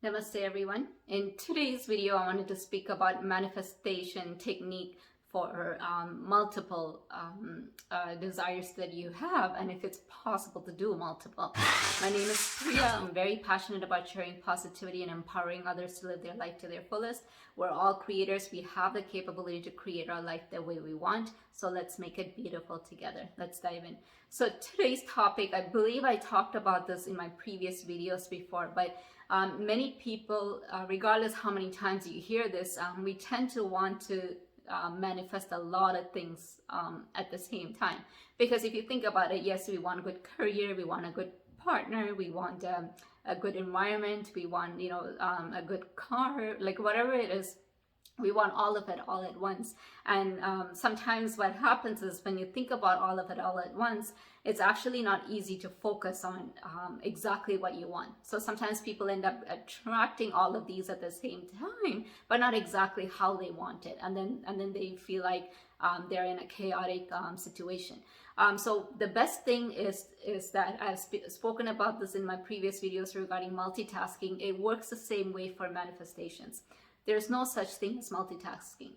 Namaste everyone. In today's video, I wanted to speak about manifestation technique for multiple desires that you have, and if it's possible to do multiple. My name is Priya. I'm very passionate about sharing positivity and empowering others to live their life to their fullest. We're all creators. We have the capability to create our life the way we want. So let's make it beautiful together. Let's dive in. So today's topic, I believe I talked about this in my previous videos before, but many people, regardless how many times you hear this, we tend to want to manifest a lot of things at the same time. Because if you think about it, yes, we want a good career, we want a good partner, we want a good environment, we want, a good car, like whatever it is, we want all of it all at once. And sometimes what happens is when you think about all of it all at once, it's actually not easy to focus on exactly what you want. So sometimes people end up attracting all of these at the same time, but not exactly how they want it. And then they feel like they're in a chaotic situation. So the best thing is that I've spoken about this in my previous videos regarding multitasking. It works the same way for manifestations. There's no such thing as multitasking.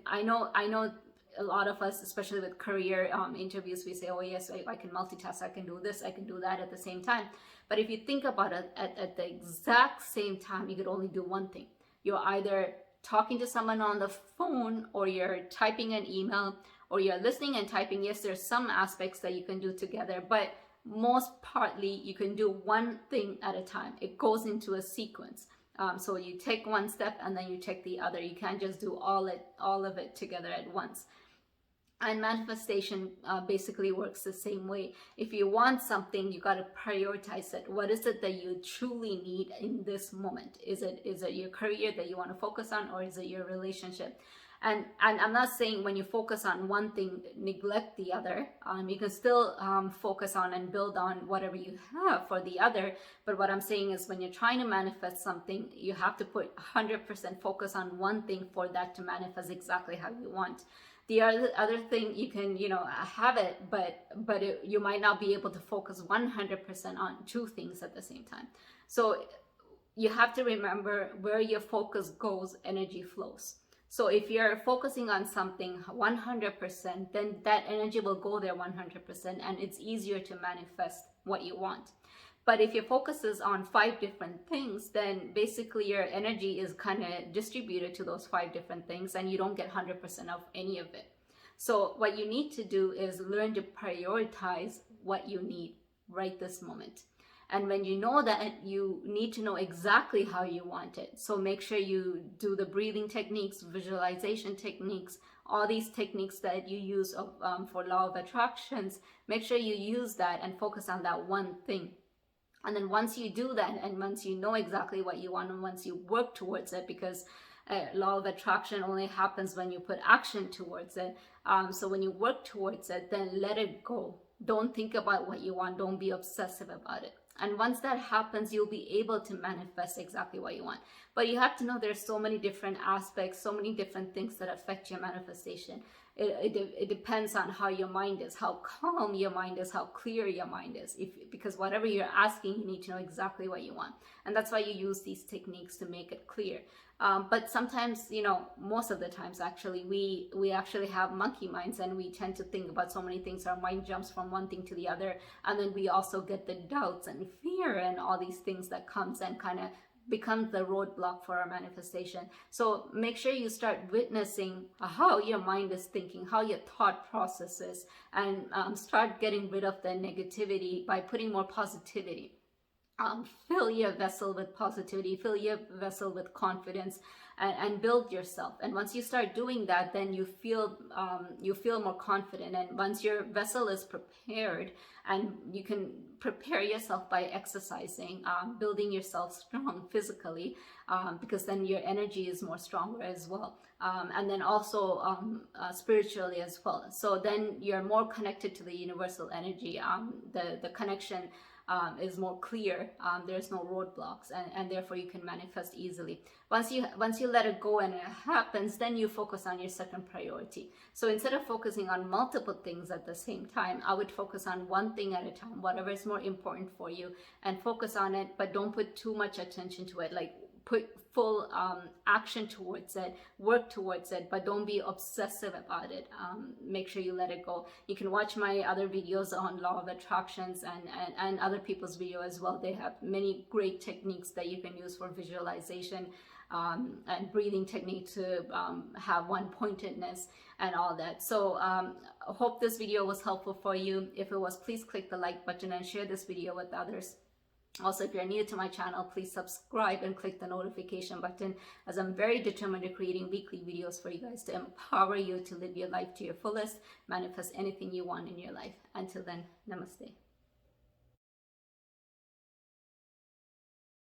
I know a lot of us, especially with career interviews, we say, oh yes, I can multitask, I can do this, I can do that at the same time. But if you think about it, at the exact same time, you could only do one thing. You're either talking to someone on the phone, or you're typing an email, or you're listening and typing. Yes, there's some aspects that you can do together, but most partly you can do one thing at a time. It goes into a sequence. So you take one step and then you take the other. You can't just do all of it together at once. And manifestation basically works the same way. If you want something, you got to prioritize it. What is it that you truly need in this moment? Is it your career that you want to focus on, or is it your relationship? And I'm not saying when you focus on one thing, neglect the other. You can still focus on and build on whatever you have for the other. But what I'm saying is when you're trying to manifest something, you have to put 100% focus on one thing for that to manifest exactly how you want. The other thing, you can, have it, but you might not be able to focus 100% on two things at the same time. So you have to remember where your focus goes, energy flows. So if you're focusing on something 100%, then that energy will go there 100%, and it's easier to manifest what you want. But if your focus is on 5 different things, then basically your energy is kind of distributed to those 5 different things, and you don't get 100% of any of it. So what you need to do is learn to prioritize what you need right this moment. And when you know that, you need to know exactly how you want it. So make sure you do the breathing techniques, visualization techniques, all these techniques that you use for law of attractions. Make sure you use that and focus on that one thing. And then once you do that, and once you know exactly what you want, and once you work towards it, because law of attraction only happens when you put action towards it. So when you work towards it, then let it go. Don't think about what you want. Don't be obsessive about it. And once that happens, you'll be able to manifest exactly what you want. But you have to know there's so many different aspects, so many different things that affect your manifestation. It depends on how your mind is, how calm your mind is, how clear your mind is. Because whatever you're asking, you need to know exactly what you want. And that's why you use these techniques to make it clear. But sometimes, most of the times actually, we actually have monkey minds, and we tend to think about so many things. Our mind jumps from one thing to the other. And then we also get the doubts and fear and all these things that comes and kind of becomes the roadblock for our manifestation. So make sure you start witnessing how your mind is thinking, how your thought process is, and start getting rid of the negativity by putting more positivity. Fill your vessel with positivity, fill your vessel with confidence, and build yourself. And once you start doing that, then you feel more confident. And once your vessel is prepared, and you can prepare yourself by exercising, building yourself strong physically, because then your energy is more stronger as well. And then also spiritually as well. So then you're more connected to the universal energy. The connection is more clear. There's no roadblocks, and therefore you can manifest easily. Once you let it go and it happens, then you focus on your second priority. So instead of focusing on multiple things at the same time, I would focus on one thing at a time, whatever is more important for you, and focus on it, but don't put too much attention to it. Like put full action towards it, work towards it, but don't be obsessive about it. Make sure you let it go. You can watch my other videos on law of attractions and other people's video as well. They have many great techniques that you can use for visualization and breathing technique to have one pointedness and all that. So I hope this video was helpful for you. If it was, please click the like button and share this video with others. Also, if you're new to my channel, please subscribe and click the notification button, as I'm very determined to creating weekly videos for you guys to empower you to live your life to your fullest, manifest anything you want in your life. Until then, namaste.